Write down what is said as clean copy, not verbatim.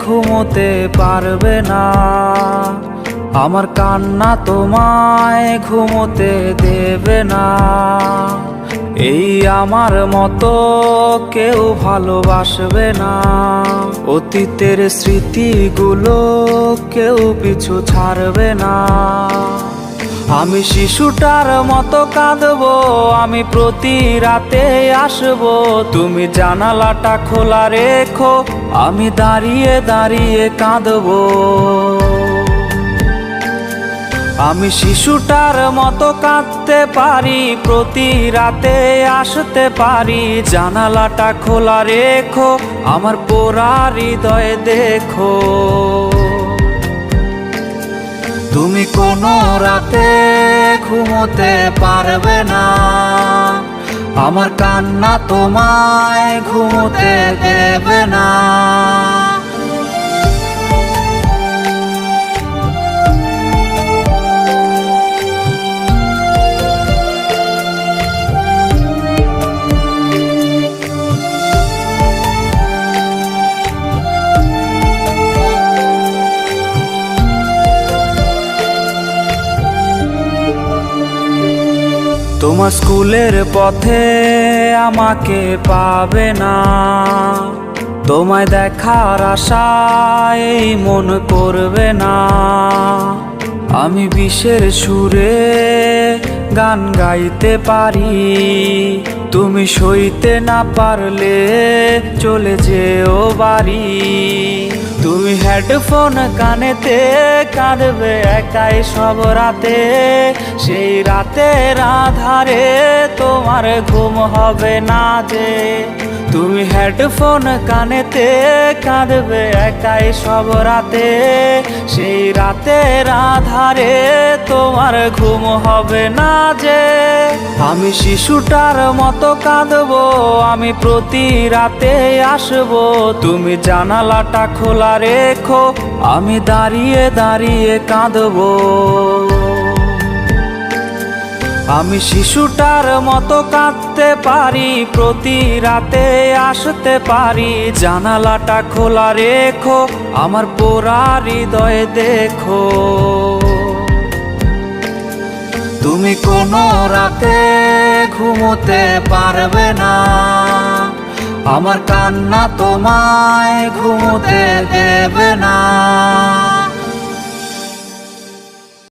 ঘুমোতে পারবে না, আমার কান্না তোমায় ঘুমোতে দেবে না। এই আমার মতো কেউ ভালোবাসবে না, অতীতের স্মৃতিগুলো কেউ পিছু ছাড়বে না। আমি শিশুটার মতো কাঁদবো, আমি প্রতি রাতে আসবো, তুমি জানালাটা খোলা রেখো, আমি দাঁড়িয়ে দাঁড়িয়ে কাঁদবো। আমি শিশুটার মতো কাঁদতে পারি, প্রতি রাতে আসতে পারি, জানালাটা খোলা রেখো, আমার পোড়া হৃদয় দেখো। তুমি কোনো রাতে ঘুমোতে পারবে না, আমার কান্না তোমায় ঘুমোতে দেবে না। তোমার স্কুলের পথে আমাকে পাবে না, তোমায় দেখার আশায় মন করবে না। আমি বিষের সুরে গান গাইতে পারি, তুমি সইতে না পারলে চলে যেও বাড়ি। তুমি হেডফোন কানেতে কাঁদবে একাই সব রাতে, সেই রাতের আধারে তোমার ঘুম হবে না যে। তুমি হেডফোন কানেতে কাঁদবে একাই সব রাতে, সেই রাতের আধারে তোমার ঘুম হবে না যে। আমি শিশুটার মতো কাঁদবো, আমি প্রতি রাতে আসবো, তুমি জানালাটা খোলা রেখো, আমি দাঁড়িয়ে দাঁড়িয়ে কাঁদবো। আমি শিশুটার মতো কাঁদতে পারি, প্রতি রাতে আসতে পারি, জানালাটা খোলা রেখো, আমার পোড়া হৃদয় দেখো। তুমি কোনো রাতে ঘুমোতে পারবে না, আমার কান্না তোমায় ঘুমোতে দেবে না।